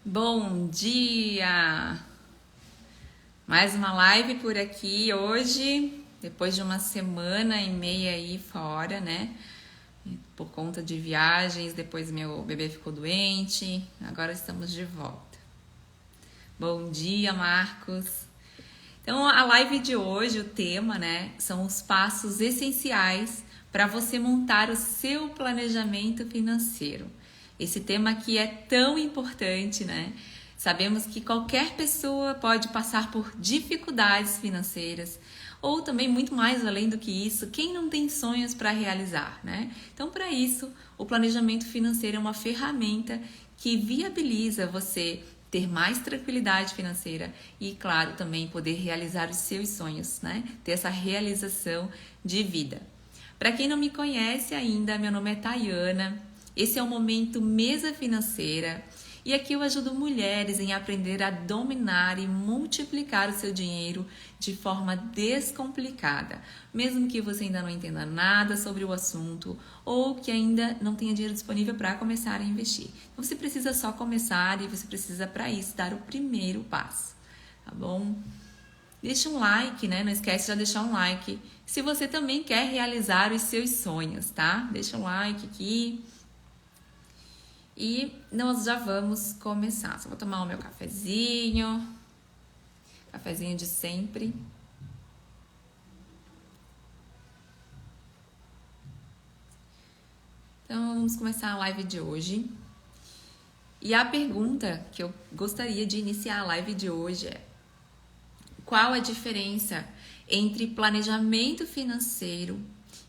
Bom dia! Mais uma live por aqui hoje, depois de uma semana e meia aí fora, né? Por conta de viagens, depois meu bebê ficou doente, agora estamos de volta. Bom dia, Marcos! Então, a live de hoje, o tema, né, são os passos essenciais para você montar o seu planejamento financeiro. Esse tema aqui é tão importante, né? Sabemos que qualquer pessoa pode passar por dificuldades financeiras ou também muito mais além do que isso, quem não tem sonhos para realizar, né? Então, para isso, o planejamento financeiro é uma ferramenta que viabiliza você ter mais tranquilidade financeira e, claro, também poder realizar os seus sonhos, né? Ter essa realização de vida. Para quem não me conhece ainda, meu nome é Tayana. Esse é o Momento Mesa Financeira e aqui eu ajudo mulheres em aprender a dominar e multiplicar o seu dinheiro de forma descomplicada, mesmo que você ainda não entenda nada sobre o assunto ou que ainda não tenha dinheiro disponível para começar a investir. Então você precisa só começar e você precisa para isso dar o primeiro passo, tá bom? Deixa um like, né? Não esquece de deixar um like se você também quer realizar os seus sonhos, tá? Deixa um like aqui. E nós já vamos começar. Só vou tomar o meu cafezinho de sempre. Então vamos começar a live de hoje. E a pergunta que eu gostaria de iniciar a live de hoje é: qual a diferença entre planejamento financeiro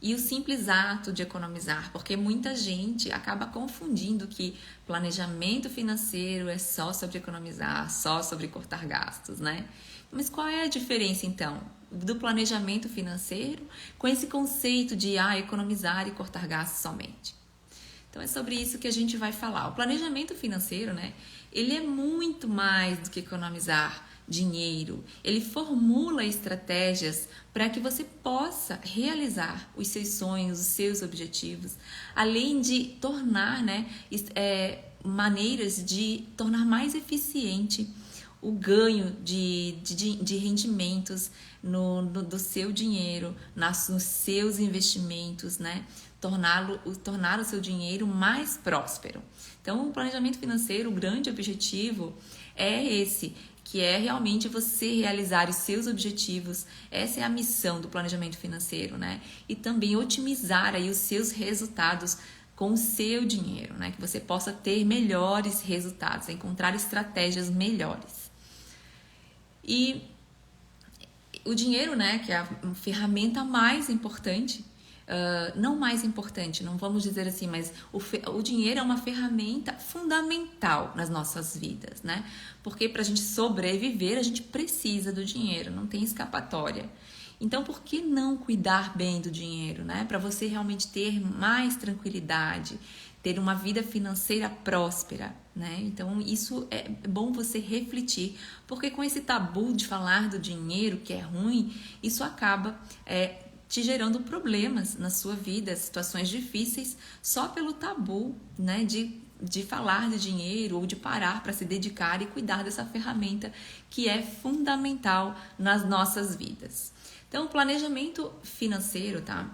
e o simples ato de economizar? Porque muita gente acaba confundindo que planejamento financeiro é só sobre economizar, só sobre cortar gastos, né? Mas qual é a diferença, então, do planejamento financeiro com esse conceito de economizar e cortar gastos somente? Então é sobre isso que a gente vai falar. O planejamento financeiro, né? Ele é muito mais do que economizar dinheiro. Ele formula estratégias para que você possa realizar os seus sonhos, os seus objetivos, além de tornar, né, maneiras de tornar mais eficiente o ganho de rendimentos do seu dinheiro, nos seus investimentos, né? Tornar o seu dinheiro mais próspero. Então, o planejamento financeiro, o grande objetivo é esse, que é realmente você realizar os seus objetivos. Essa é a missão do planejamento financeiro, né? E também otimizar aí os seus resultados com o seu dinheiro, né? Que você possa ter melhores resultados, encontrar estratégias melhores. E o dinheiro, né, que é a ferramenta mais importante, não mais importante, não vamos dizer assim, mas o dinheiro é uma ferramenta fundamental nas nossas vidas, né? Porque para a gente sobreviver, a gente precisa do dinheiro, não tem escapatória. Então, por que não cuidar bem do dinheiro, né? Para você realmente ter mais tranquilidade, ter uma vida financeira próspera, né? Então, isso é bom você refletir, porque com esse tabu de falar do dinheiro, que é ruim, isso acaba te gerando problemas na sua vida, situações difíceis, só pelo tabu, né, de falar de dinheiro ou de parar para se dedicar e cuidar dessa ferramenta que é fundamental nas nossas vidas. Então, o planejamento financeiro, tá?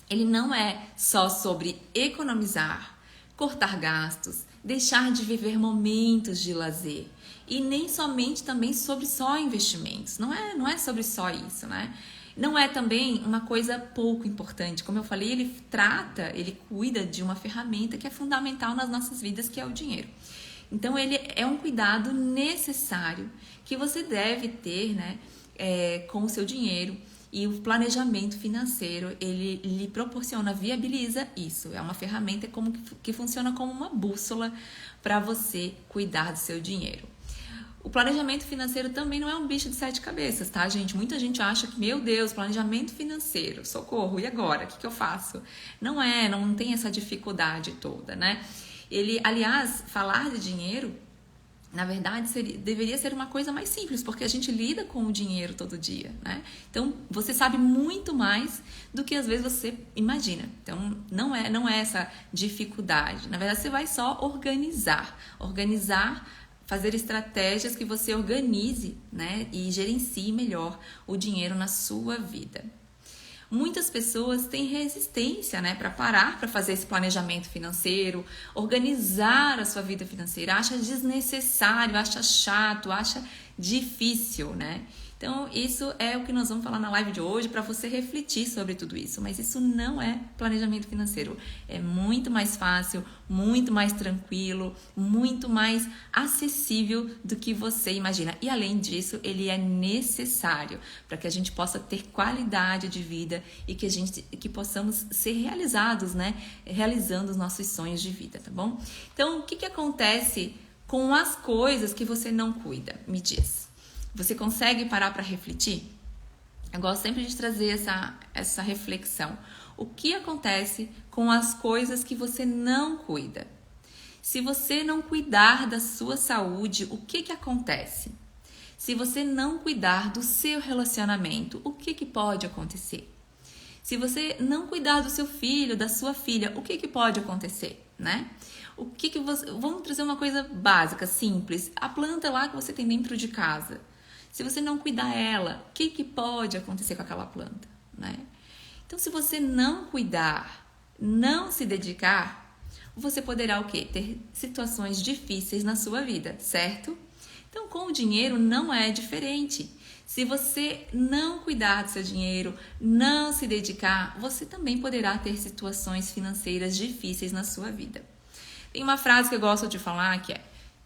Ele não é só sobre economizar, cortar gastos, deixar de viver momentos de lazer e nem somente também sobre só investimentos. Não é sobre só isso, né? Não é também uma coisa pouco importante. Como eu falei, ele cuida de uma ferramenta que é fundamental nas nossas vidas, que é o dinheiro. Então, ele é um cuidado necessário que você deve ter, né, com o seu dinheiro. E o planejamento financeiro, ele lhe proporciona, viabiliza isso. É uma ferramenta que funciona como uma bússola para você cuidar do seu dinheiro. O planejamento financeiro também não é um bicho de 7 cabeças, tá, gente? Muita gente acha que, meu Deus, planejamento financeiro, socorro, e agora? O que eu faço? Não tem essa dificuldade toda, né? Aliás, falar de dinheiro, na verdade, deveria ser uma coisa mais simples, porque a gente lida com o dinheiro todo dia, né? Então, você sabe muito mais do que às vezes você imagina. Então, não é essa dificuldade. Na verdade, você vai só organizar fazer estratégias que você organize, né, e gerencie melhor o dinheiro na sua vida. Muitas pessoas têm resistência, né, para parar para fazer esse planejamento financeiro, organizar a sua vida financeira, acha desnecessário, acha chato, acha difícil, né? Então, isso é o que nós vamos falar na live de hoje para você refletir sobre tudo isso. Mas isso não é planejamento financeiro. É muito mais fácil, muito mais tranquilo, muito mais acessível do que você imagina. E além disso, ele é necessário para que a gente possa ter qualidade de vida e que possamos ser realizados, né? Realizando os nossos sonhos de vida, tá bom? Então, o que acontece com as coisas que você não cuida? Me diz. Você consegue parar para refletir? Eu gosto sempre de trazer essa reflexão. O que acontece com as coisas que você não cuida? Se você não cuidar da sua saúde, o que acontece? Se você não cuidar do seu relacionamento, o que pode acontecer? Se você não cuidar do seu filho, da sua filha, o que pode acontecer, né? Vamos trazer uma coisa básica, simples. A planta lá que você tem dentro de casa. Se você não cuidar ela, o que pode acontecer com aquela planta, né? Então, se você não cuidar, não se dedicar, você poderá o quê? Ter situações difíceis na sua vida, certo? Então, com o dinheiro não é diferente. Se você não cuidar do seu dinheiro, não se dedicar, você também poderá ter situações financeiras difíceis na sua vida. Tem uma frase que eu gosto de falar que é: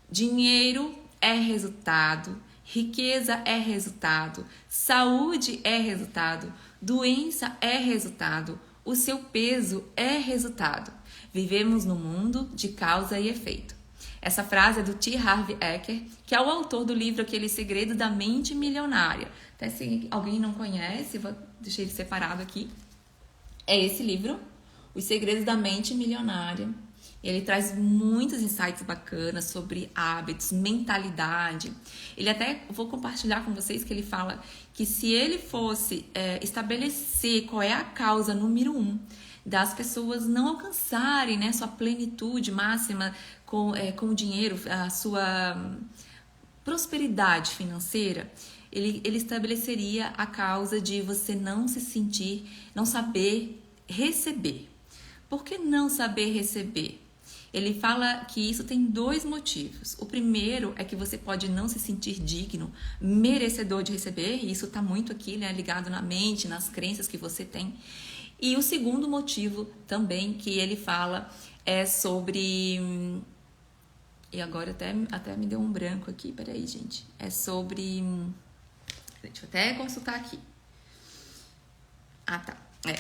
dinheiro é resultado, riqueza é resultado, saúde é resultado, doença é resultado, o seu peso é resultado. Vivemos num mundo de causa e efeito. Essa frase é do T. Harv Eker, que é o autor do livro Aquele Segredo da Mente Milionária. Até se alguém não conhece, vou deixar ele separado aqui. É esse livro, Os Segredos da Mente Milionária. Ele traz muitos insights bacanas sobre hábitos, mentalidade. Ele até, vou compartilhar com vocês que ele fala que se ele fosse estabelecer qual é a causa número 1 das pessoas não alcançarem, né, sua plenitude máxima com o dinheiro, a sua prosperidade financeira, ele estabeleceria a causa de você não se sentir, não saber receber. Por que não saber receber? Ele fala que isso tem 2 motivos. O primeiro é que você pode não se sentir digno, merecedor de receber, e isso está muito aqui, né, ligado na mente, nas crenças que você tem. E o segundo motivo também que ele fala é sobre... E agora até me deu um branco aqui, peraí, gente. É sobre... Deixa eu até consultar aqui. Ah, tá.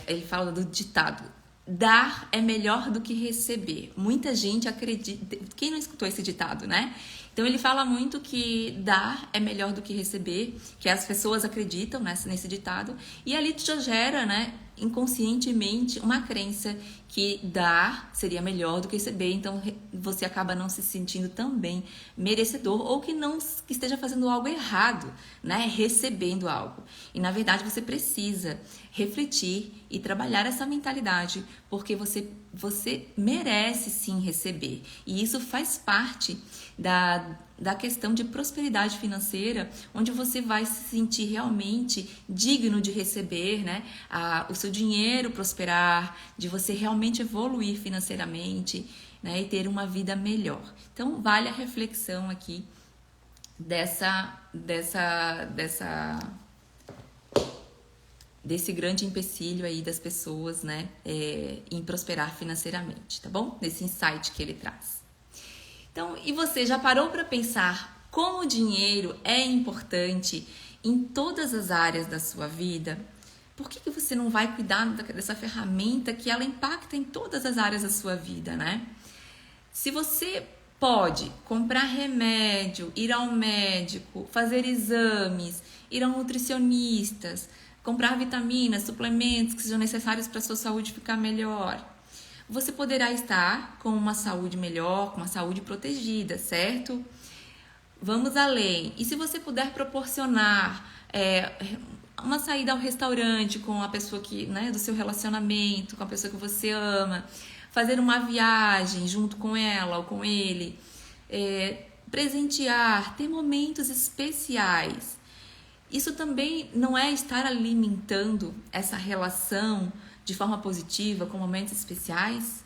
Ele fala do ditado. Dar é melhor do que receber. Muita gente acredita... Quem não escutou esse ditado, né? Então, ele fala muito que dar é melhor do que receber, que as pessoas acreditam nesse ditado. E ali já gera, né, inconscientemente, uma crença que dar seria melhor do que receber. Então, você acaba não se sentindo tão bem merecedor ou que esteja fazendo algo errado, né, recebendo algo. E, na verdade, você precisa refletir e trabalhar essa mentalidade, porque você merece sim receber. E isso faz parte da questão de prosperidade financeira, onde você vai se sentir realmente digno de receber, né, o seu dinheiro prosperar, de você realmente evoluir financeiramente, né, e ter uma vida melhor. Então, vale a reflexão aqui desse grande empecilho aí das pessoas, né, em prosperar financeiramente, tá bom? Desse insight que ele traz. Então, e você já parou para pensar como o dinheiro é importante em todas as áreas da sua vida? Por que você não vai cuidar dessa ferramenta que ela impacta em todas as áreas da sua vida, né? Se você pode comprar remédio, ir ao médico, fazer exames, ir ao nutricionista, comprar vitaminas, suplementos que sejam necessários para a sua saúde ficar melhor, você poderá estar com uma saúde melhor, com uma saúde protegida, certo? Vamos além. E se você puder proporcionar uma saída ao restaurante com a pessoa né, do seu relacionamento, com a pessoa que você ama, fazer uma viagem junto com ela ou com ele, presentear, ter momentos especiais. Isso também não é estar alimentando essa relação de forma positiva com momentos especiais?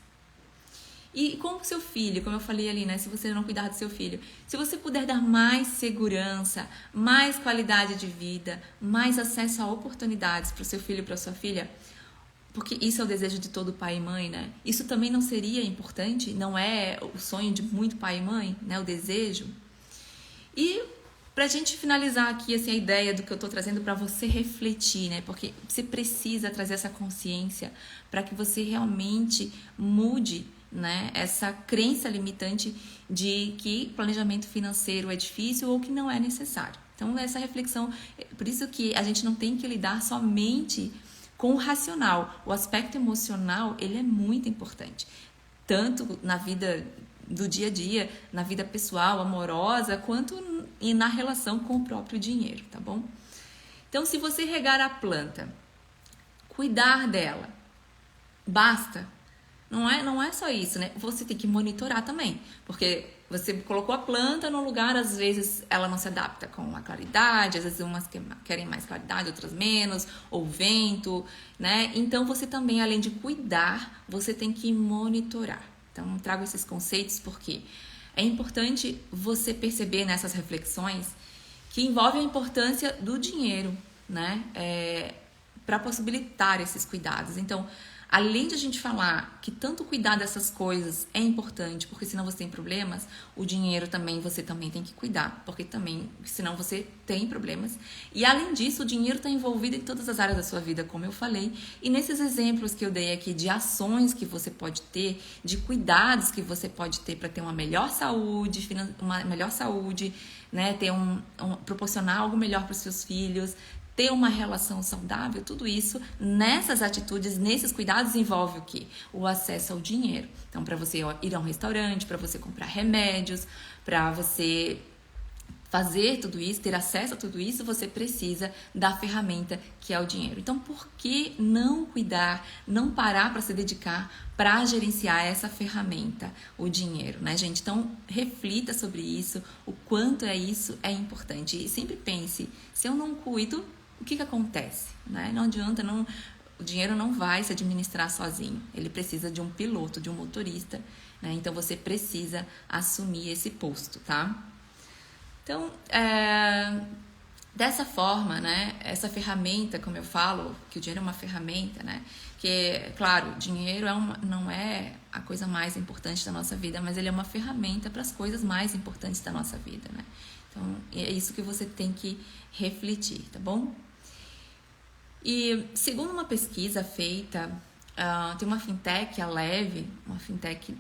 E com o seu filho, como eu falei ali, né? Se você não cuidar do seu filho, se você puder dar mais segurança, mais qualidade de vida, mais acesso a oportunidades para o seu filho e para sua filha, porque isso é o desejo de todo pai e mãe, né? Isso também não seria importante? Não é o sonho de muito pai e mãe, né? O desejo. E pra gente finalizar aqui, assim, a ideia do que eu tô trazendo para você refletir, né? Porque você precisa trazer essa consciência para que você realmente mude, né, essa crença limitante de que planejamento financeiro é difícil ou que não é necessário. Então, essa reflexão, por isso que a gente não tem que lidar somente com o racional. O aspecto emocional, ele é muito importante, tanto na vida do dia a dia, na vida pessoal, amorosa, quanto e na relação com o próprio dinheiro, tá bom? Então, se você regar a planta, cuidar dela, basta. Não é só isso, né? Você tem que monitorar também, porque você colocou a planta num lugar, às vezes ela não se adapta com a claridade, às vezes umas querem mais claridade, outras menos, ou vento, né? Então você também, além de cuidar, você tem que monitorar. Então trago esses conceitos porque é importante você perceber nessas reflexões que envolve a importância do dinheiro, né? Para possibilitar esses cuidados. Então, além de a gente falar que tanto cuidar dessas coisas é importante, porque senão você tem problemas, o dinheiro também você também tem que cuidar, porque também, senão você tem problemas. E além disso, o dinheiro está envolvido em todas as áreas da sua vida, como eu falei. E nesses exemplos que eu dei aqui de ações que você pode ter, de cuidados que você pode ter para ter uma melhor saúde, né, ter proporcionar algo melhor para os seus filhos, ter uma relação saudável, tudo isso, nessas atitudes, nesses cuidados, envolve o quê? O acesso ao dinheiro. Então, para você ir a um restaurante, para você comprar remédios, para você fazer tudo isso, ter acesso a tudo isso, você precisa da ferramenta que é o dinheiro. Então, por que não cuidar, não parar para se dedicar para gerenciar essa ferramenta, o dinheiro, né, gente? Então, reflita sobre isso, o quanto isso é importante. E sempre pense, se eu não cuido, o que acontece? Né? Não adianta, o dinheiro não vai se administrar sozinho. Ele precisa de um piloto, de um motorista, né? Então você precisa assumir esse posto, tá? Então, dessa forma, né? Essa ferramenta, como eu falo, que o dinheiro é uma ferramenta, né? Que, claro, dinheiro não é a coisa mais importante da nossa vida, mas ele é uma ferramenta para as coisas mais importantes da nossa vida, né? Então, é isso que você tem que refletir, tá bom? E segundo uma pesquisa feita, tem uma fintech, a Leve, uma fintech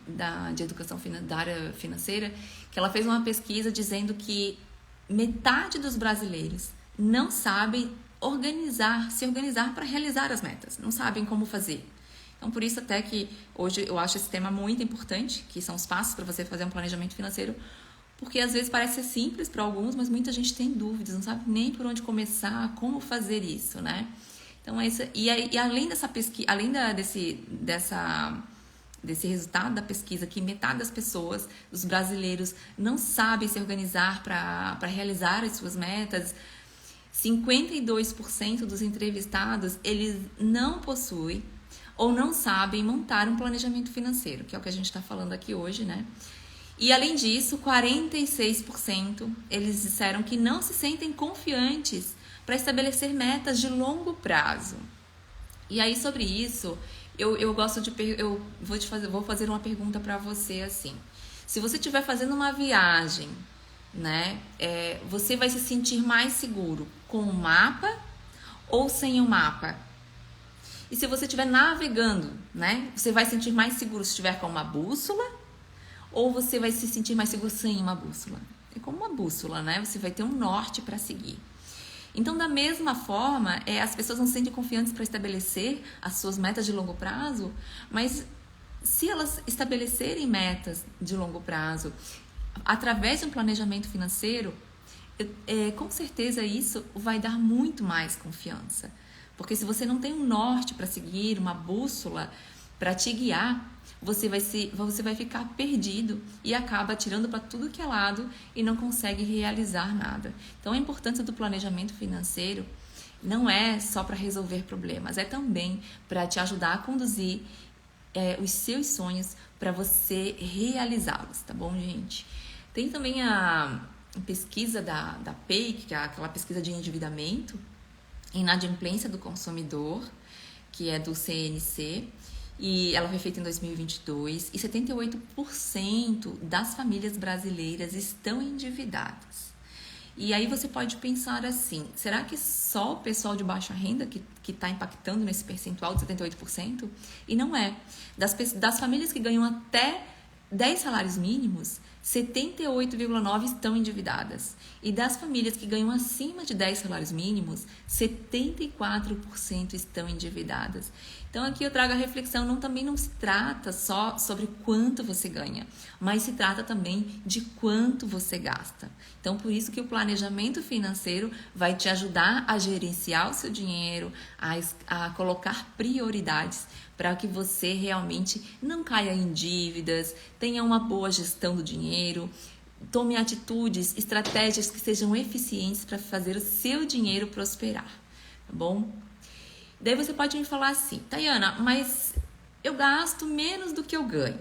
de educação da área financeira, que ela fez uma pesquisa dizendo que metade dos brasileiros não sabem se organizar para realizar as metas, não sabem como fazer. Então, por isso até que hoje eu acho esse tema muito importante, que são os passos para você fazer um planejamento financeiro, porque às vezes parece ser simples para alguns, mas muita gente tem dúvidas, não sabe nem por onde começar, como fazer isso, né? Então, e além dessa pesquisa, além desse resultado da pesquisa, que metade das pessoas, dos brasileiros, não sabem se organizar para realizar as suas metas, 52% dos entrevistados, eles não possuem ou não sabem montar um planejamento financeiro, que é o que a gente está falando aqui hoje, né? E além disso, 46% eles disseram que não se sentem confiantes para estabelecer metas de longo prazo. E aí, sobre isso, eu vou fazer uma pergunta para você assim. Se você estiver fazendo uma viagem, né, você vai se sentir mais seguro com o mapa ou sem o mapa? E se você estiver navegando, né, você vai se sentir mais seguro se estiver com uma bússola ou você vai se sentir mais seguro sem uma bússola? É como uma bússola, né? Você vai ter um norte para seguir. Então, da mesma forma, as pessoas não se sentem confiantes para estabelecer as suas metas de longo prazo, mas se elas estabelecerem metas de longo prazo através de um planejamento financeiro, com certeza isso vai dar muito mais confiança. Porque se você não tem um norte para seguir, uma bússola, para te guiar, você vai ficar perdido e acaba tirando para tudo que é lado e não consegue realizar nada. Então, a importância do planejamento financeiro não é só para resolver problemas, é também para te ajudar a conduzir os seus sonhos para você realizá-los, tá bom, gente? Tem também a pesquisa da PEI, que é aquela pesquisa de endividamento, inadimplência do consumidor, que é do CNC, e ela foi feita em 2022, e 78% das famílias brasileiras estão endividadas. E aí você pode pensar assim, será que só o pessoal de baixa renda que está impactando nesse percentual de 78%? E não é. Das famílias que ganham até 10 salários mínimos, 78,9% estão endividadas. E das famílias que ganham acima de 10 salários mínimos, 74% estão endividadas. Então aqui eu trago a reflexão, também não se trata só sobre quanto você ganha, mas se trata também de quanto você gasta. Então por isso que o planejamento financeiro vai te ajudar a gerenciar o seu dinheiro, a colocar prioridades para que você realmente não caia em dívidas, tenha uma boa gestão do dinheiro, tome atitudes, estratégias que sejam eficientes para fazer o seu dinheiro prosperar, tá bom? Daí você pode me falar assim, Tayana, mas eu gasto menos do que eu ganho.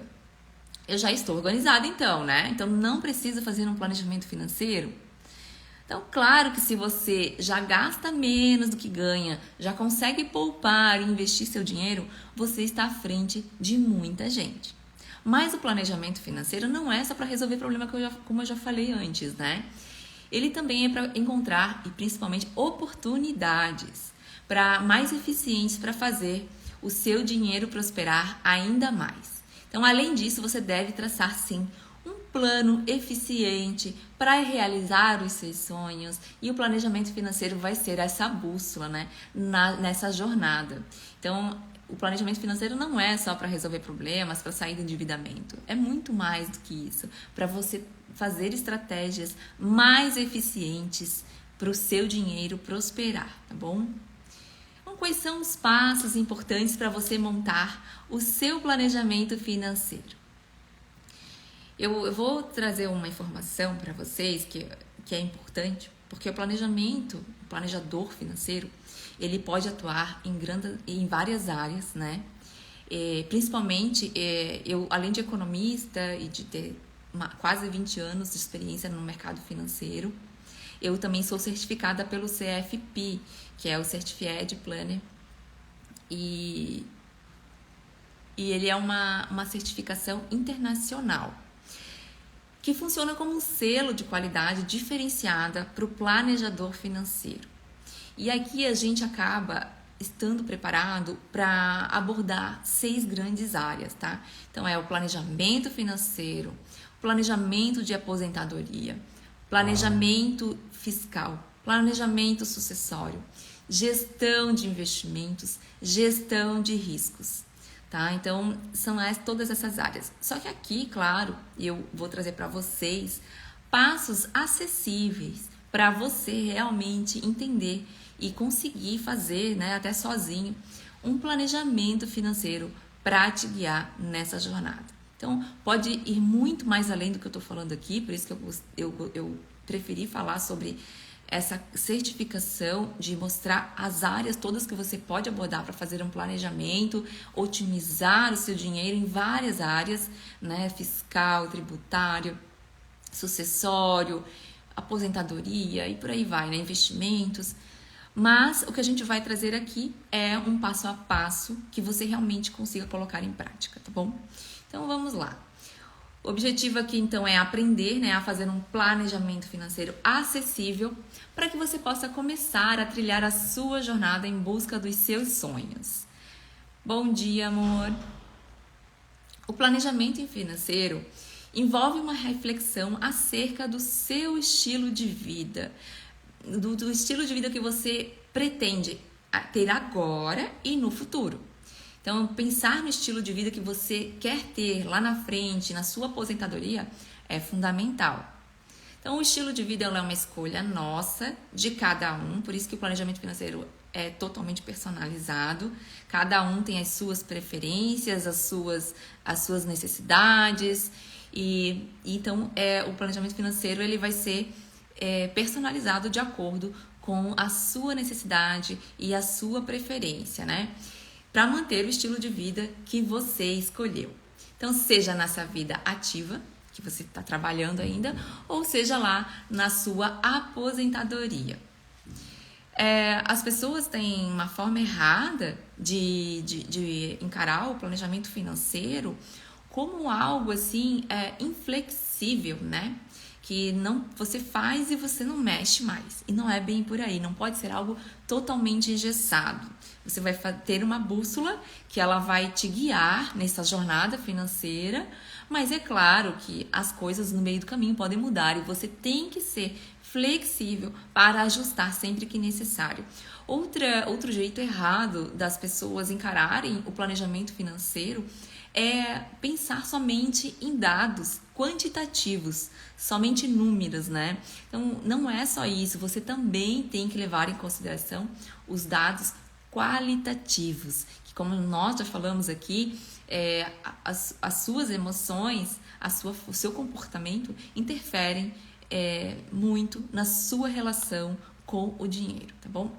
Eu já estou organizada então, né? Então não preciso fazer um planejamento financeiro? Então, claro que se você já gasta menos do que ganha, já consegue poupar e investir seu dinheiro, você está à frente de muita gente. Mas o planejamento financeiro não é só para resolver problema, como eu já falei antes, né? Ele também é para encontrar, e principalmente, oportunidades mais eficientes para fazer o seu dinheiro prosperar ainda mais. Então, além disso, você deve traçar, sim, um plano eficiente para realizar os seus sonhos, e o planejamento financeiro vai ser essa bússola, né, nessa jornada. Então, o planejamento financeiro não é só para resolver problemas, para sair do endividamento. É muito mais do que isso, para você fazer estratégias mais eficientes para o seu dinheiro prosperar, tá bom? Então, quais são os passos importantes para você montar o seu planejamento financeiro? Eu vou trazer uma informação para vocês que é importante, porque o planejador financeiro, ele pode atuar em várias áreas, né? Principalmente, eu, além de economista e de ter quase 20 anos de experiência no mercado financeiro, eu também sou certificada pelo CFP, que é o Certified Planner, e ele é uma certificação internacional, que funciona como um selo de qualidade diferenciada para o planejador financeiro. E aqui a gente acaba estando preparado para abordar 6 grandes áreas, tá? Então é o planejamento financeiro, planejamento de aposentadoria, planejamento fiscal, planejamento sucessório, gestão de investimentos, gestão de riscos. Tá? Então, são todas essas áreas. Só que aqui, claro, eu vou trazer para vocês passos acessíveis para você realmente entender e conseguir fazer, né, até sozinho, um planejamento financeiro para te guiar nessa jornada. Então, pode ir muito mais além do que eu estou falando aqui, por isso que eu preferi falar sobre essa certificação, de mostrar as áreas todas que você pode abordar para fazer um planejamento, otimizar o seu dinheiro em várias áreas, né? Fiscal, tributário, sucessório, aposentadoria e por aí vai, né? Investimentos. Mas o que a gente vai trazer aqui é um passo a passo que você realmente consiga colocar em prática, tá bom? Então vamos lá. O objetivo aqui, então, é aprender, né, a fazer um planejamento financeiro acessível para que você possa começar a trilhar a sua jornada em busca dos seus sonhos. Bom dia, amor! O planejamento financeiro envolve uma reflexão acerca do seu estilo de vida, do estilo de vida que você pretende ter agora e no futuro. Então, pensar no estilo de vida que você quer ter lá na frente, na sua aposentadoria, é fundamental. Então, o estilo de vida é uma escolha nossa, de cada um, por isso que o planejamento financeiro é totalmente personalizado. Cada um tem as suas preferências, as suas necessidades, e então o planejamento financeiro ele vai ser personalizado de acordo com a sua necessidade e a sua preferência, né? Para manter o estilo de vida que você escolheu. Então, seja nessa vida ativa, que você está trabalhando ainda, ou seja lá na sua aposentadoria. As pessoas têm uma forma errada de encarar o planejamento financeiro como algo assim inflexível, né? Que não você faz e você não mexe mais. E não é bem por aí, não pode ser algo totalmente engessado. Você vai ter uma bússola que ela vai te guiar nessa jornada financeira, mas é claro que as coisas no meio do caminho podem mudar e você tem que ser flexível para ajustar sempre que necessário. Outro jeito errado das pessoas encararem o planejamento financeiro é pensar somente em dados quantitativos, somente números, né? Então, não é só isso, você também tem que levar em consideração os dados qualitativos, que como nós já falamos aqui, as suas emoções, o seu comportamento interferem muito na sua relação com o dinheiro, tá bom?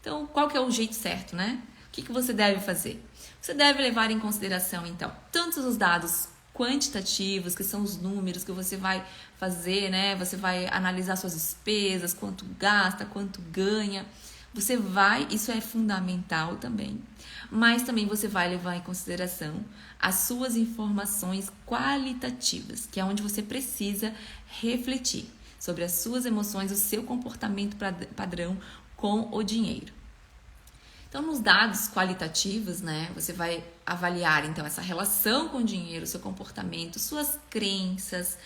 Então, qual que é o jeito certo, né? O que você deve fazer? Você deve levar em consideração, então, tanto os dados quantitativos, que são os números que você vai fazer, né? Você vai analisar suas despesas, quanto gasta, quanto ganha. Isso é fundamental também. Mas também você vai levar em consideração as suas informações qualitativas, que é onde você precisa refletir sobre as suas emoções, o seu comportamento padrão com o dinheiro. Então, nos dados qualitativos, né, você vai avaliar então essa relação com o dinheiro, seu comportamento, suas crenças,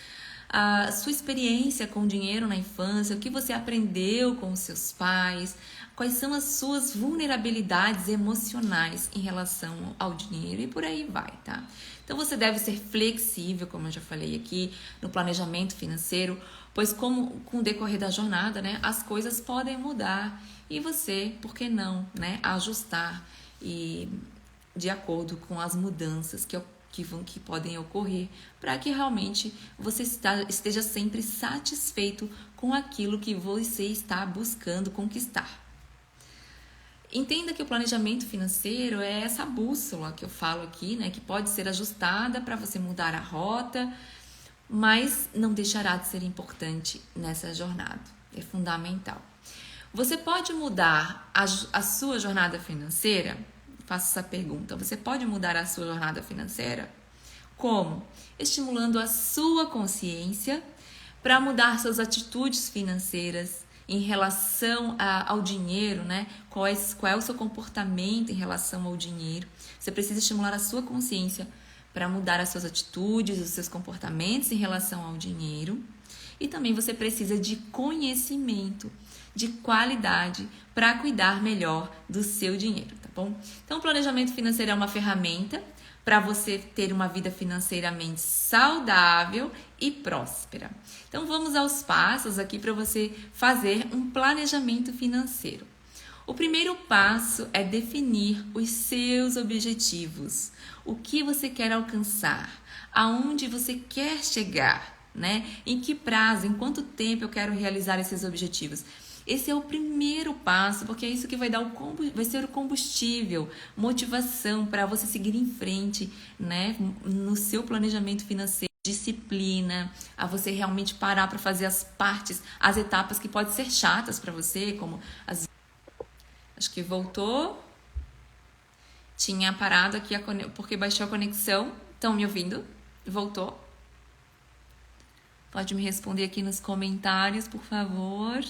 a sua experiência com o dinheiro na infância, o que você aprendeu com os seus pais, quais são as suas vulnerabilidades emocionais em relação ao dinheiro e por aí vai, tá? Então você deve ser flexível, como eu já falei aqui, no planejamento financeiro, pois com o decorrer da jornada, né, as coisas podem mudar e você, por que não, né, ajustar e de acordo com as mudanças que podem ocorrer, para que realmente você esteja sempre satisfeito com aquilo que você está buscando conquistar. Entenda que o planejamento financeiro é essa bússola que eu falo aqui, né, que pode ser ajustada para você mudar a rota, mas não deixará de ser importante nessa jornada. É fundamental. Você pode mudar a sua jornada financeira? Faço essa pergunta. Você pode mudar a sua jornada financeira? Como? Estimulando a sua consciência para mudar suas atitudes financeiras em relação ao dinheiro, né? Qual é o seu comportamento em relação ao dinheiro? Você precisa estimular a sua consciência para mudar as suas atitudes, os seus comportamentos em relação ao dinheiro. E também você precisa de conhecimento, de qualidade para cuidar melhor do seu dinheiro, tá bom? Então, o planejamento financeiro é uma ferramenta para você ter uma vida financeiramente saudável e próspera. Então, vamos aos passos aqui para você fazer um planejamento financeiro. O primeiro passo é definir os seus objetivos. O que você quer alcançar? Aonde você quer chegar? Né? Em que prazo? Em quanto tempo eu quero realizar esses objetivos? Esse é o primeiro passo, porque é isso que vai ser o combustível, motivação para você seguir em frente, né? No seu planejamento financeiro, disciplina, a você realmente parar para fazer as etapas que podem ser chatas para você, como acho que voltou. Tinha parado aqui porque baixou a conexão. Estão me ouvindo? Voltou? Pode me responder aqui nos comentários, por favor.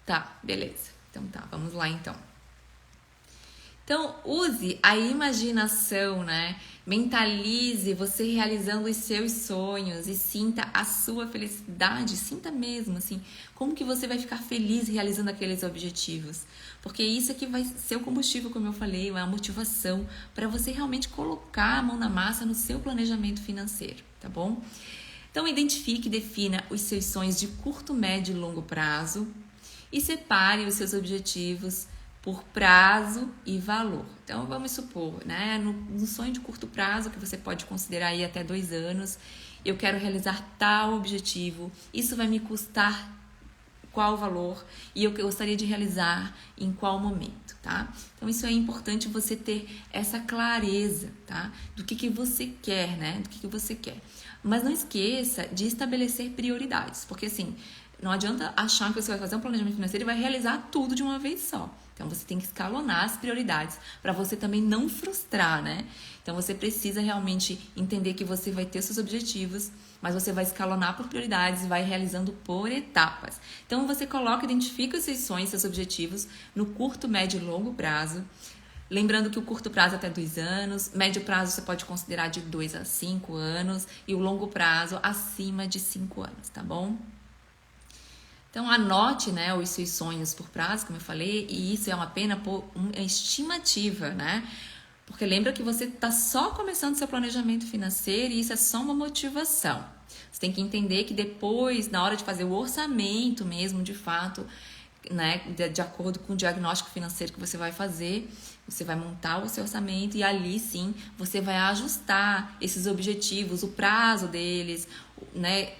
Tá, beleza. Então tá, vamos lá então. Então, use a imaginação, né? Mentalize você realizando os seus sonhos e sinta a sua felicidade, sinta mesmo, assim, como que você vai ficar feliz realizando aqueles objetivos. Porque isso é que vai ser o combustível, como eu falei, é a motivação para você realmente colocar a mão na massa no seu planejamento financeiro, tá bom? Então, identifique e defina os seus sonhos de curto, médio e longo prazo e separe os seus objetivos por prazo e valor. Então, vamos supor, né, no sonho de curto prazo, que você pode considerar aí até 2 anos, eu quero realizar tal objetivo, isso vai me custar qual valor e eu gostaria de realizar em qual momento, tá? Então, isso é importante você ter essa clareza, tá? Do que você quer, né? Do que você quer. Mas não esqueça de estabelecer prioridades, porque assim, não adianta achar que você vai fazer um planejamento financeiro e vai realizar tudo de uma vez só. Então, você tem que escalonar as prioridades para você também não frustrar, né? Então, você precisa realmente entender que você vai ter seus objetivos, mas você vai escalonar por prioridades e vai realizando por etapas. Então, você identifica os seus sonhos, seus objetivos no curto, médio e longo prazo. Lembrando que o curto prazo é até 2 anos, médio prazo você pode considerar de 2 a 5 anos e o longo prazo acima de 5 anos, tá bom? Então, anote, né, os seus sonhos por prazo, como eu falei, e isso é apenas uma estimativa, né? Porque lembra que você está só começando seu planejamento financeiro e isso é só uma motivação. Você tem que entender que depois, na hora de fazer o orçamento mesmo, de fato, né, de acordo com o diagnóstico financeiro que você vai fazer, você vai montar o seu orçamento e ali sim você vai ajustar esses objetivos, o prazo deles, né,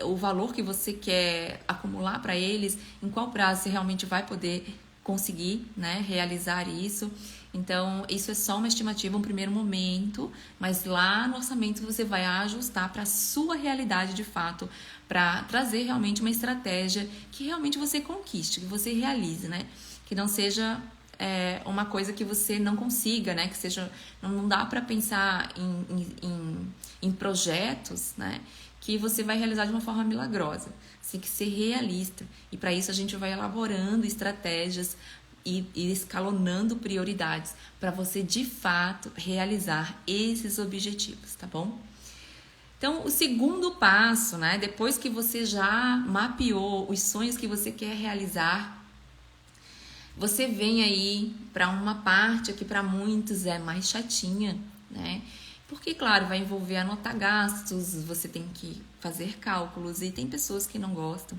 o valor que você quer acumular para eles, em qual prazo você realmente vai poder conseguir, né, realizar isso. Então, isso é só uma estimativa, um primeiro momento, mas lá no orçamento você vai ajustar para a sua realidade de fato, para trazer realmente uma estratégia que realmente você conquiste, que você realize, né? Que não seja uma coisa que você não consiga, né? Que seja, não dá para pensar em projetos, né? Que você vai realizar de uma forma milagrosa. Você tem que ser realista. E para isso a gente vai elaborando estratégias e escalonando prioridades para você de fato realizar esses objetivos, tá bom? Então, o segundo passo, né? Depois que você já mapeou os sonhos que você quer realizar, você vem aí para uma parte que para muitos é mais chatinha, né? Porque, claro, vai envolver anotar gastos, você tem que fazer cálculos e tem pessoas que não gostam.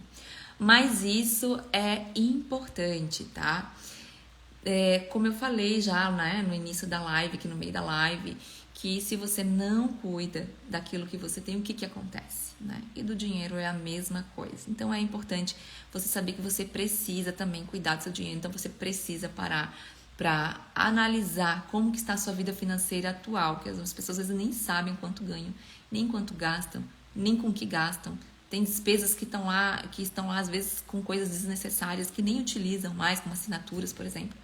Mas isso é importante, tá? Como eu falei já, né, no início da live, aqui no meio da live, que se você não cuida daquilo que você tem, o que acontece, né? E do dinheiro é a mesma coisa. Então é importante você saber que você precisa também cuidar do seu dinheiro. Então você precisa parar para analisar como que está a sua vida financeira atual, que as pessoas às vezes nem sabem quanto ganham, nem quanto gastam, nem com o que gastam. Tem despesas que estão lá às vezes com coisas desnecessárias que nem utilizam mais, como assinaturas, por exemplo.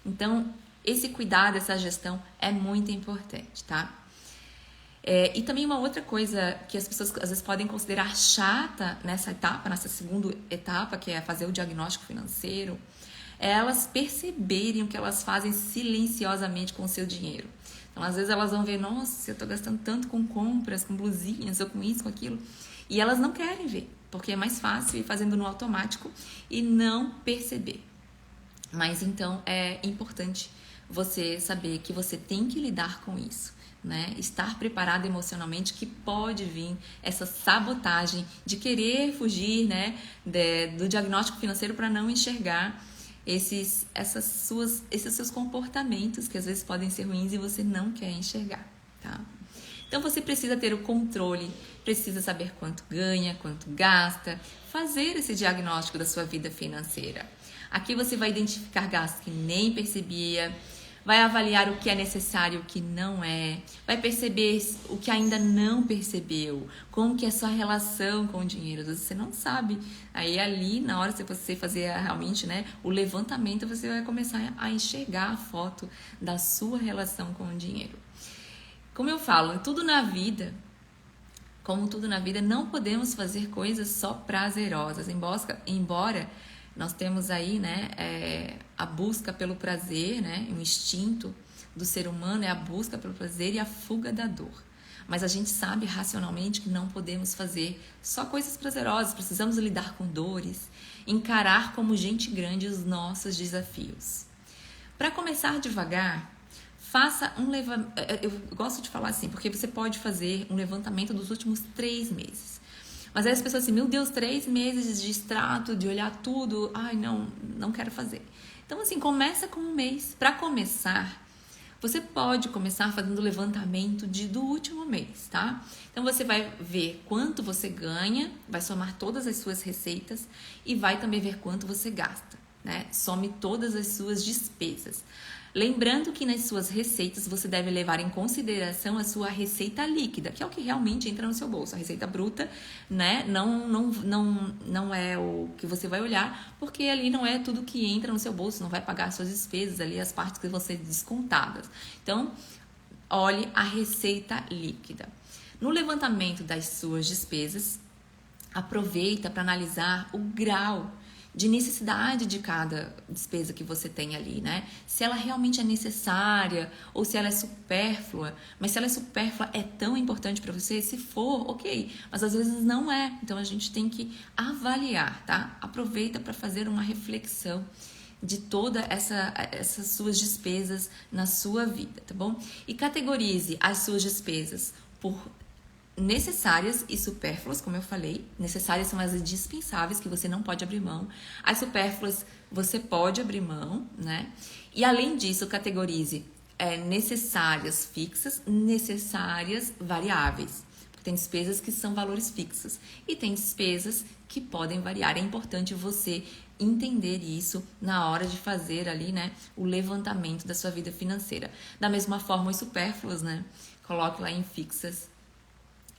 Então, esse cuidado, essa gestão é muito importante, tá? E também uma outra coisa que as pessoas às vezes podem considerar chata nessa etapa, nessa segunda etapa, que é fazer o diagnóstico financeiro, é elas perceberem o que elas fazem silenciosamente com o seu dinheiro. Então, às vezes elas vão ver, nossa, eu tô gastando tanto com compras, com blusinhas, ou com isso, com aquilo. E elas não querem ver, porque é mais fácil ir fazendo no automático e não perceber. Mas então é importante você saber que você tem que lidar com isso, né? Estar preparado emocionalmente, que pode vir essa sabotagem de querer fugir, né, do diagnóstico financeiro para não enxergar esses seus comportamentos que às vezes podem ser ruins e você não quer enxergar, tá? Então você precisa ter o controle, precisa saber quanto ganha, quanto gasta, fazer esse diagnóstico da sua vida financeira. Aqui você vai identificar gastos que nem percebia, vai avaliar o que é necessário e o que não é, vai perceber o que ainda não percebeu, como que é a sua relação com o dinheiro, você não sabe. Aí ali, na hora de você fazer realmente, né, o levantamento, você vai começar a enxergar a foto da sua relação com o dinheiro. Como eu falo, como tudo na vida, não podemos fazer coisas só prazerosas, embora Nós temos aí, né, a busca pelo prazer, né, um instinto do ser humano é a busca pelo prazer e a fuga da dor. Mas a gente sabe racionalmente que não podemos fazer só coisas prazerosas, precisamos lidar com dores, encarar como gente grande os nossos desafios. Para começar devagar, faça um levantamento. Eu gosto de falar assim, porque você pode fazer um levantamento dos últimos 3 meses. Mas aí as pessoas assim, meu Deus, 3 meses de extrato, de olhar tudo, ai não quero fazer. Então assim, começa com um mês. Para começar, você pode começar fazendo o levantamento do último mês, tá? Então você vai ver quanto você ganha, vai somar todas as suas receitas e vai também ver quanto você gasta, né? Some todas as suas despesas. Lembrando que nas suas receitas você deve levar em consideração a sua receita líquida, que é o que realmente entra no seu bolso. A receita bruta, né, não é o que você vai olhar, porque ali não é tudo que entra no seu bolso, não vai pagar as suas despesas ali, as partes que vão ser descontadas. Então, olhe a receita líquida. No levantamento das suas despesas, aproveita para analisar o grau de necessidade de cada despesa que você tem ali, né? Se ela realmente é necessária ou se ela é supérflua. Mas se ela é supérflua, é tão importante para você? Se for, ok. Mas às vezes não é. Então a gente tem que avaliar, tá? Aproveita para fazer uma reflexão de todas essas suas despesas na sua vida, tá bom? E categorize as suas despesas por necessárias e supérfluas, como eu falei. Necessárias são as indispensáveis, que você não pode abrir mão. As supérfluas você pode abrir mão, né? E além disso, categorize necessárias fixas, necessárias variáveis. Tem despesas que são valores fixos e tem despesas que podem variar. É importante você entender isso na hora de fazer ali, né, o levantamento da sua vida financeira. Da mesma forma, os supérfluos, né? Coloque lá em fixas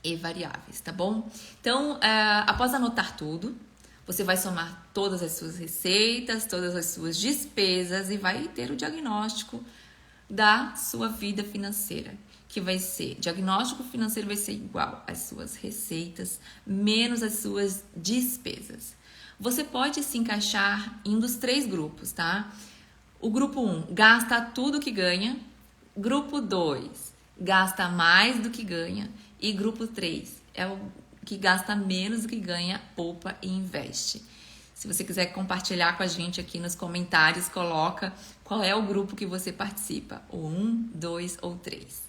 e variáveis, tá bom? Então, após anotar tudo, você vai somar todas as suas receitas, todas as suas despesas e vai ter o diagnóstico da sua vida financeira, que vai ser, diagnóstico financeiro vai ser igual às suas receitas menos as suas despesas. Você pode se encaixar em um dos 3 grupos, tá? O grupo 1, gasta tudo que ganha. Grupo 2, gasta mais do que ganha. E grupo 3 é o que gasta menos do que ganha, poupa e investe. Se você quiser compartilhar com a gente aqui nos comentários, coloca qual é o grupo que você participa, o 1, 2 ou 3.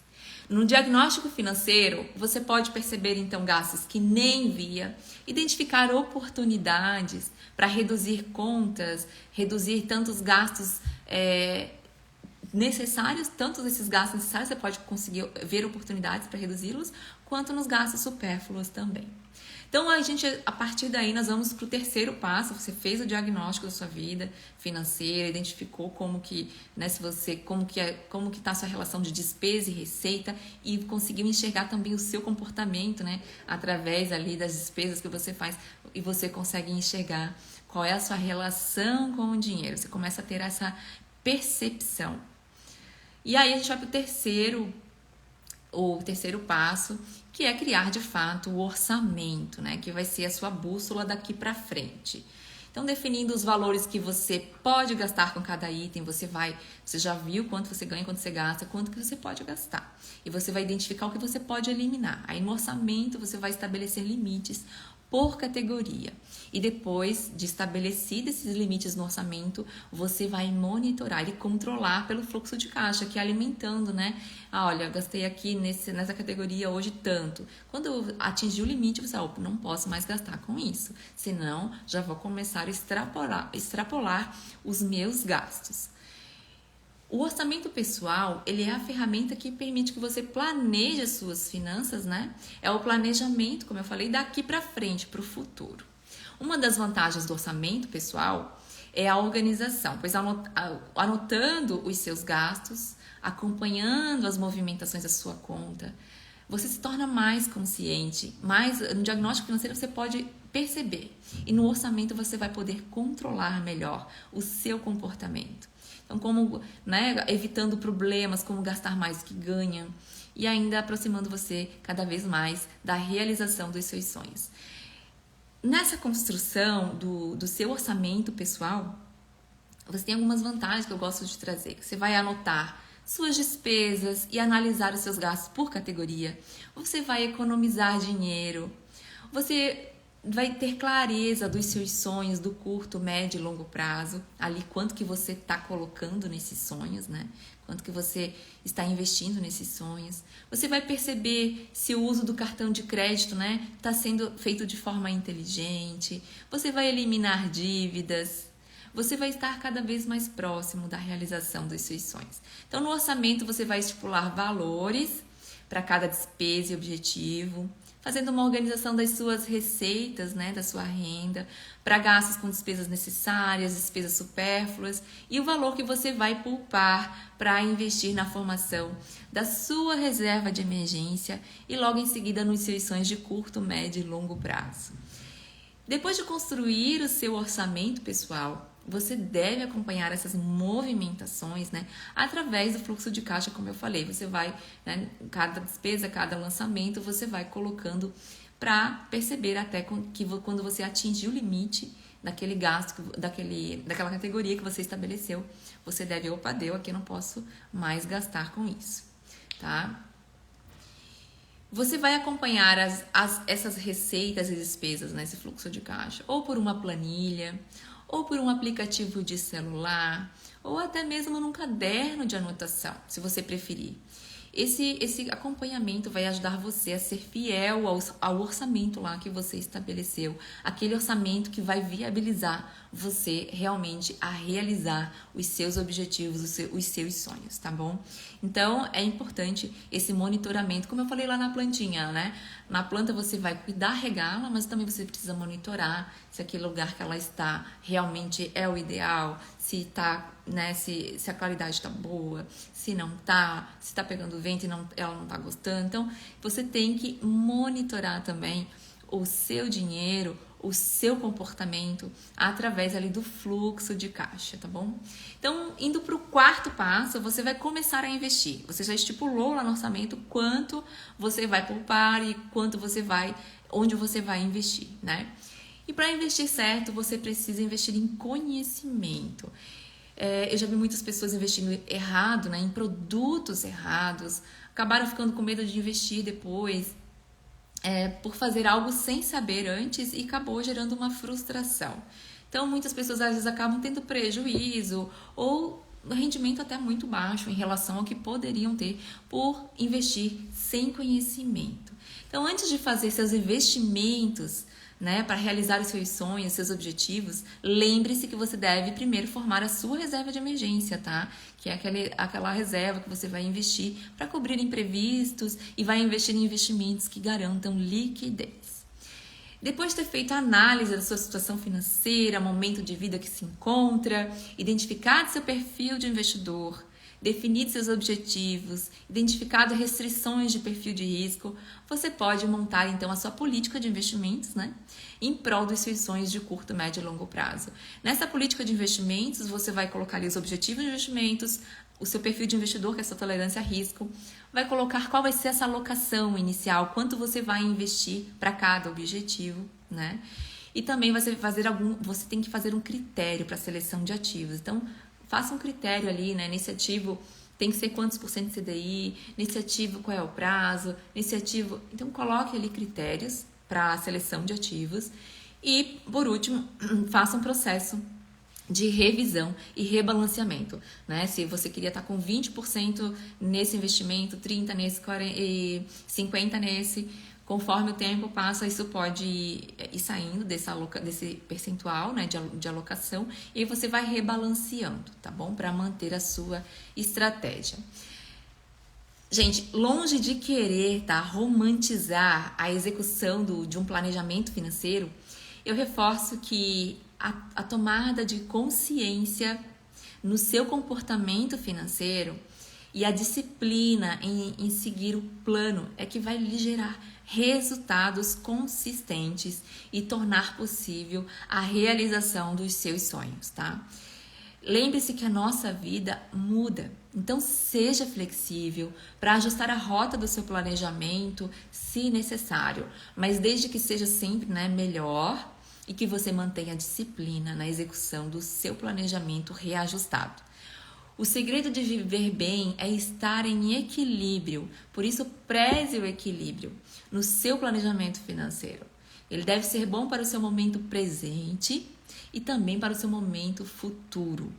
No diagnóstico financeiro, você pode perceber então gastos que nem via, identificar oportunidades para reduzir contas, reduzir tantos gastos necessários, tantos desses gastos necessários, você pode conseguir ver oportunidades para reduzi-los, quanto nos gastos supérfluos também. Então, a partir daí, nós vamos para o 3º passo. Você fez o diagnóstico da sua vida financeira, identificou como que, né, como que está a sua relação de despesa e receita e conseguiu enxergar também o seu comportamento, né, através ali das despesas que você faz e você consegue enxergar qual é a sua relação com o dinheiro. Você começa a ter essa percepção. E aí a gente vai para o terceiro passo, que é criar de fato o orçamento, né? Que vai ser a sua bússola daqui para frente. Então, definindo os valores que você pode gastar com cada item, você já viu quanto você ganha, quanto você gasta, quanto que você pode gastar. E você vai identificar o que você pode eliminar. Aí no orçamento você vai estabelecer limites por categoria. E depois de estabelecidos esses limites no orçamento, você vai monitorar e controlar pelo fluxo de caixa, que é alimentando, né? Olha, gastei aqui nessa categoria hoje tanto. Quando eu atingir o limite, você não posso mais gastar com isso. Senão, já vou começar a extrapolar os meus gastos. O orçamento pessoal, ele é a ferramenta que permite que você planeje as suas finanças, né? É o planejamento, como eu falei, daqui para frente, para o futuro. Uma das vantagens do orçamento pessoal é a organização, pois anotando os seus gastos, acompanhando as movimentações da sua conta, você se torna mais consciente, no diagnóstico financeiro você pode perceber e no orçamento você vai poder controlar melhor o seu comportamento. Então, como, né, evitando problemas como gastar mais do que ganha e ainda aproximando você cada vez mais da realização dos seus sonhos. Nessa construção do seu orçamento pessoal, você tem algumas vantagens que eu gosto de trazer. Você vai anotar suas despesas e analisar os seus gastos por categoria. Você vai economizar dinheiro. Você vai ter clareza dos seus sonhos do curto, médio e longo prazo. Ali, quanto que você está colocando nesses sonhos, né? Quanto que você está investindo nesses sonhos. Você vai perceber se o uso do cartão de crédito, né, está sendo feito de forma inteligente. Você vai eliminar dívidas. Você vai estar cada vez mais próximo da realização dos seus sonhos. Então, no orçamento, você vai estipular valores para cada despesa e objetivo, fazendo uma organização das suas receitas, né, da sua renda, para gastos com despesas necessárias, despesas supérfluas e o valor que você vai poupar para investir na formação da sua reserva de emergência e logo em seguida nos seus sonhos de curto, médio e longo prazo. Depois de construir o seu orçamento pessoal, você deve acompanhar essas movimentações, né, através do fluxo de caixa, como eu falei. Você vai, né, cada despesa, cada lançamento, você vai colocando para perceber até que quando você atingir o limite daquele gasto, daquela categoria que você estabeleceu, você deve, opa, deu, aqui eu não posso mais gastar com isso, tá? Você vai acompanhar essas receitas e despesas nesse fluxo de caixa, ou por uma planilha, ou por um aplicativo de celular, ou até mesmo num caderno de anotação, se você preferir. Esse acompanhamento vai ajudar você a ser fiel ao orçamento lá que você estabeleceu, aquele orçamento que vai viabilizar você realmente a realizar os seus objetivos, os seus sonhos, tá bom? Então, é importante esse monitoramento, como eu falei lá na plantinha, né? Na planta você vai cuidar, regá-la, mas também você precisa monitorar se aquele lugar que ela está realmente é o ideal, se tá, né, se a qualidade está boa, se não tá, se está pegando vento e ela não está gostando. Então, você tem que monitorar também o seu dinheiro, o seu comportamento através ali do fluxo de caixa, tá bom? Então, indo para o quarto passo, você vai começar a investir. Você já estipulou lá no orçamento quanto você vai poupar e onde você vai investir, né? E para investir certo, você precisa investir em conhecimento. Eu já vi muitas pessoas investindo errado, né, em produtos errados, acabaram ficando com medo de investir depois, por fazer algo sem saber antes e acabou gerando uma frustração. Então, muitas pessoas às vezes acabam tendo prejuízo ou rendimento até muito baixo em relação ao que poderiam ter por investir sem conhecimento. Então, antes de fazer seus investimentos, né, para realizar os seus sonhos, seus objetivos, lembre-se que você deve primeiro formar a sua reserva de emergência, tá? Que é aquela reserva que você vai investir para cobrir imprevistos e vai investir em investimentos que garantam liquidez. Depois de ter feito a análise da sua situação financeira, momento de vida que se encontra, identificado seu perfil de investidor, definido seus objetivos, identificado restrições de perfil de risco, você pode montar então a sua política de investimentos, né, em prol dos seus sonhos de curto, médio e longo prazo. Nessa política de investimentos, você vai colocar ali os objetivos de investimentos, o seu perfil de investidor, que é a sua tolerância a risco, vai colocar qual vai ser essa alocação inicial, quanto você vai investir para cada objetivo, né? E também você tem que fazer um critério para a seleção de ativos. Então, faça um critério ali, né? Nesse ativo tem que ser quantos por cento de CDI, nesse ativo qual é o prazo, nesse ativo... Então, coloque ali critérios para a seleção de ativos e, por último, faça um processo de revisão e rebalanceamento, né? Se você queria estar com 20% nesse investimento, 30% nesse, 40, e 50% nesse... Conforme o tempo passa, isso pode ir saindo desse percentual, né, de alocação e aí você vai rebalanceando, tá bom? Para manter a sua estratégia. Gente, longe de querer, tá, romantizar a execução de um planejamento financeiro, eu reforço que a tomada de consciência no seu comportamento financeiro e a disciplina em seguir o plano é que vai lhe gerar resultados consistentes e tornar possível a realização dos seus sonhos, tá? Lembre-se que a nossa vida muda, então seja flexível para ajustar a rota do seu planejamento se necessário, mas desde que seja sempre, né, melhor e que você mantenha disciplina na execução do seu planejamento reajustado. O segredo de viver bem é estar em equilíbrio, por isso preze o equilíbrio no seu planejamento financeiro. Ele deve ser bom para o seu momento presente e também para o seu momento futuro.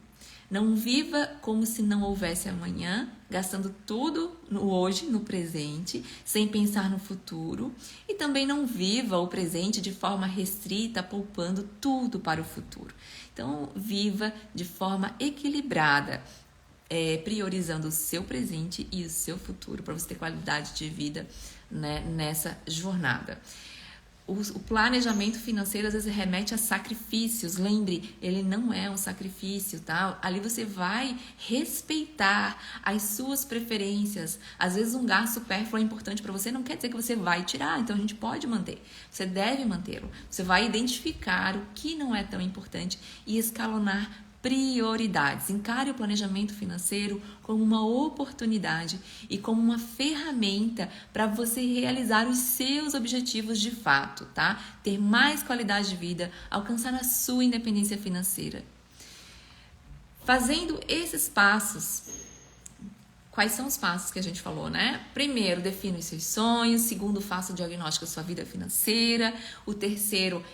Não viva como se não houvesse amanhã, gastando tudo no hoje, no presente, sem pensar no futuro. E também não viva o presente de forma restrita, poupando tudo para o futuro. Então, viva de forma equilibrada, priorizando o seu presente e o seu futuro para você ter qualidade de vida, né, nessa jornada. O planejamento financeiro às vezes remete a sacrifícios. Lembre, ele não é um sacrifício, tá? Ali você vai respeitar as suas preferências. Às vezes um gasto supérfluo é importante para você, não quer dizer que você vai tirar, então a gente pode manter. Você deve mantê-lo. Você vai identificar o que não é tão importante e escalonar prioridades. Encare o planejamento financeiro como uma oportunidade e como uma ferramenta para você realizar os seus objetivos de fato, tá? Ter mais qualidade de vida, alcançar a sua independência financeira. Fazendo esses passos, quais são os passos que a gente falou, né? Primeiro, defina os seus sonhos. Segundo, faça o diagnóstico da sua vida financeira. O terceiro,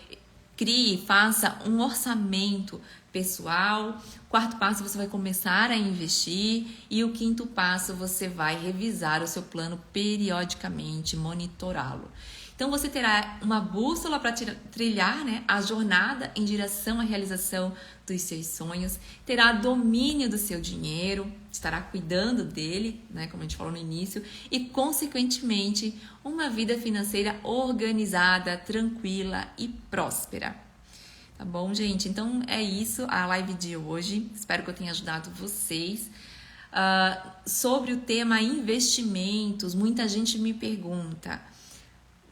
crie, faça um orçamento pessoal. Quarto passo, você vai começar a investir. E o quinto passo, você vai revisar o seu plano periodicamente, monitorá-lo. Então, você terá uma bússola para trilhar, né, a jornada em direção à realização dos seus sonhos. Terá domínio do seu dinheiro, estará cuidando dele, né, como a gente falou no início. E, consequentemente, uma vida financeira organizada, tranquila e próspera. Tá bom, gente? Então, é isso a live de hoje. Espero que eu tenha ajudado vocês. Sobre o tema investimentos, muita gente me pergunta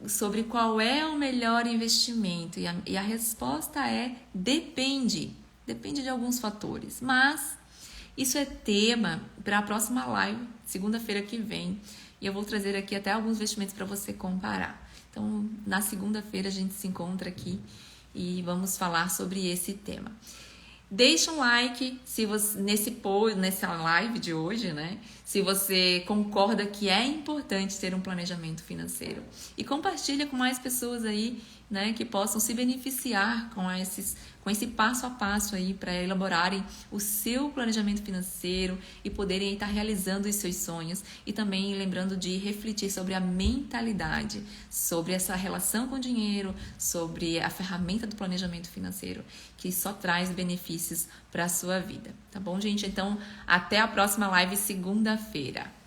sobre qual é o melhor investimento e a resposta é depende de alguns fatores, mas isso é tema para a próxima live, segunda-feira que vem, e eu vou trazer aqui até alguns investimentos para você comparar. Então, na segunda-feira a gente se encontra aqui e vamos falar sobre esse tema. Deixa um like se você, nessa live de hoje, né? Se você concorda que é importante ter um planejamento financeiro. E compartilha com mais pessoas aí, né? Que possam se beneficiar com esse passo a passo aí para elaborarem o seu planejamento financeiro e poderem estar realizando os seus sonhos. E também lembrando de refletir sobre a mentalidade, sobre essa relação com o dinheiro, sobre a ferramenta do planejamento financeiro, que só traz benefícios para a sua vida. Tá bom, gente? Então, até a próxima live segunda-feira.